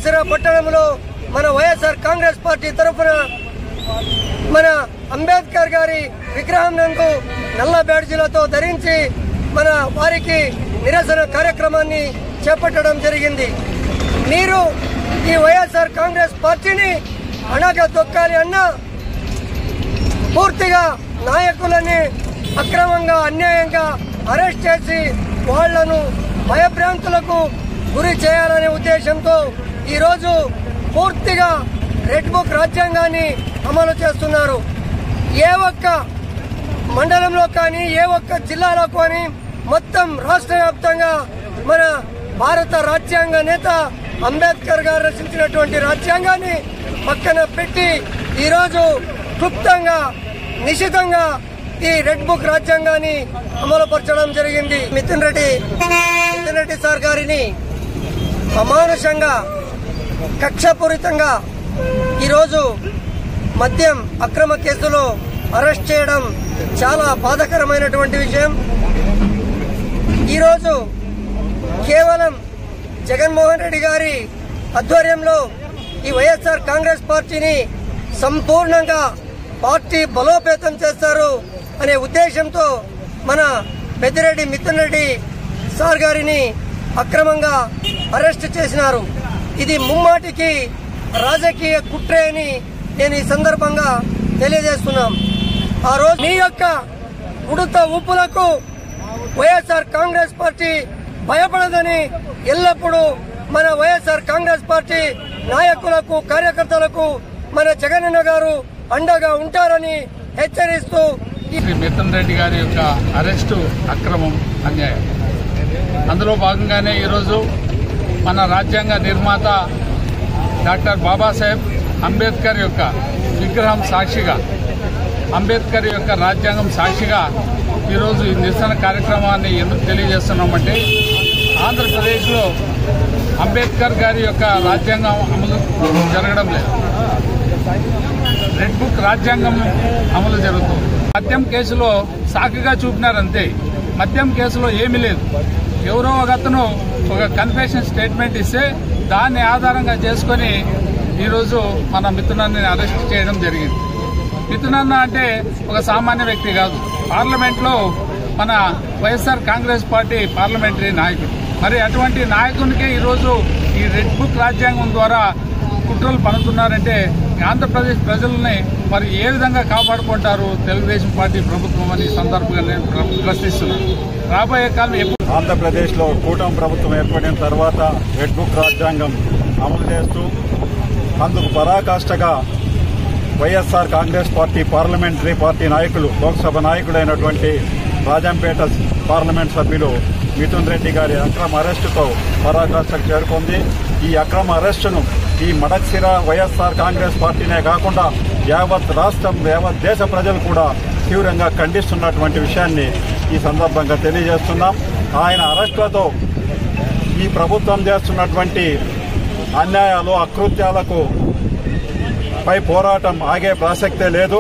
మడకసిర పట్టణంలో మన వైఎస్ఆర్ కాంగ్రెస్ పార్టీ తరఫున మన అంబేద్కర్ గారి విగ్రహం నందు నల్ల బ్యాడ్జీలతో ధరించి మన వారికి నిరసన కార్యక్రమాన్ని చేపట్టడం జరిగింది. మీరు ఈ వైఎస్ఆర్ కాంగ్రెస్ పార్టీని అణగదొక్కాలి అన్నా పూర్తిగా నాయకులని అక్రమంగా అన్యాయంగా అరెస్ట్ చేసి వాళ్లను భయభ్రాంతులకు గురి చేయాలనే ఉద్దేశంతో ఈరోజు పూర్తిగా రెడ్ బుక్ రాజ్యాంగాన్ని అమలు చేస్తున్నారు. ఏ ఒక్క మండలంలో కానీ ఏ ఒక్క జిల్లాలో కానీ మొత్తం రాష్ట్ర వ్యాప్తంగా మన భారత రాజ్యాంగ నేత అంబేద్కర్ గారు రచించినటువంటి రాజ్యాంగాన్ని పక్కన పెట్టి ఈరోజు క్లుప్తంగా నిశితంగా ఈ రెడ్ బుక్ రాజ్యాంగాన్ని అమలుపరచడం జరిగింది. మిథున్ రెడ్డి సార్ గారిని అమానుషంగా కక్షపూరితంగా ఈరోజు మద్యం అక్రమ కేసులో అరెస్ట్ చేయడం చాలా బాధాకరమైనటువంటి విషయం. ఈరోజు కేవలం జగన్మోహన్ రెడ్డి గారి ఆధ్వర్యంలో ఈ వైఎస్ఆర్ కాంగ్రెస్ పార్టీని సంపూర్ణంగా పార్టీ బలోపేతం చేస్తారు అనే ఉద్దేశంతో మన పెద్దిరెడ్డి మిథున్ రెడ్డి సార్ గారిని అక్రమంగా అరెస్ట్ చేసినారు. ఇది ముమ్మాటికి రాజకీయ కుట్రే అని నేను ఈ సందర్భంగా తెలియజేస్తున్నాం. ఆ రోజు మీ యొక్క ఉడత ఊపులకు వైఎస్ఆర్ కాంగ్రెస్ పార్టీ భయపడదని ఎల్లప్పుడూ మన వైఎస్ఆర్ కాంగ్రెస్ పార్టీ నాయకులకు కార్యకర్తలకు మన జగనన్న గారు అండగా ఉంటారని హెచ్చరిస్తూ మిథున్ రెడ్డి గారి యొక్క అరెస్టు అక్రమం, అన్యాయం. అందులో భాగంగానే ఈరోజు మన రాజ్యాంగ నిర్మాత డాక్టర్ బాబాసాహెబ్ అంబేద్కర్ యొక్క విగ్రహం సాక్షిగా, అంబేద్కర్ యొక్క రాజ్యాంగం సాక్షిగా ఈరోజు ఈ నిరసన కార్యక్రమాన్ని ఎందుకు తెలియజేస్తున్నామంటే, ఆంధ్రప్రదేశ్లో అంబేద్కర్ గారి యొక్క రాజ్యాంగం అమలు జరగడం లేదు. రెడ్ బుక్ రాజ్యాంగం అమలు జరుగుతుంది. మద్యం కేసులో సాకుగా చూపినారంతే. మద్యం కేసులో ఏమీ లేదు. ఎవరో ఒకతను ఒక కన్ఫెషన్ స్టేట్మెంట్ ఇస్తే దాన్ని ఆధారంగా చేసుకుని ఈరోజు మన మిథునన్ని అరెస్ట్ చేయడం జరిగింది. మిథునన్న అంటే ఒక సామాన్య వ్యక్తి కాదు. పార్లమెంట్లో మన వైఎస్ఆర్ కాంగ్రెస్ పార్టీ పార్లమెంటరీ నాయకుడు. మరి అటువంటి నాయకునికి ఈరోజు ఈ రెడ్ బుక్ రాజ్యాంగం ద్వారా కుట్రలు పనుతున్నారంటే ఆంధ్రప్రదేశ్ ప్రజల్ని మరి ఏ విధంగా కాపాడుకుంటారు తెలుగుదేశం పార్టీ ప్రభుత్వం అని సందర్భంగా నేను ప్రశ్నిస్తున్నాను. రాబోయే కాలం ఆంధ్రప్రదేశ్ లో కూటమి ప్రభుత్వం ఏర్పడిన తర్వాత రెడ్ బుక్ రాజ్యాంగం అమలు చేస్తూ అందుకు పరాకాష్ఠగా YSR Congress party parliamentary party నాయకులు, లోక్సభ నాయకుడైనటువంటి రాజంపేట పార్లమెంట్ సభ్యులు మిథున్ రెడ్డి గారి అక్రమ అరెస్టుతో పరాకాష్ఠకు చేరుకుంది. ఈ అక్రమ అరెస్టును ఈ మడకసిర వైఎస్ఆర్ కాంగ్రెస్ పార్టీనే కాకుండా యావత్ రాష్ట్రం, యావత్ దేశ ప్రజలు కూడా తీవ్రంగా ఖండిస్తున్నటువంటి విషయాన్ని ఈ సందర్భంగా తెలియజేస్తున్నాం. ఆయన అరెస్టులతో ఈ ప్రభుత్వం చేస్తున్నటువంటి అన్యాయాలు, అకృత్యాలకు పై పోరాటం ఆగే ప్రసక్తే లేదు.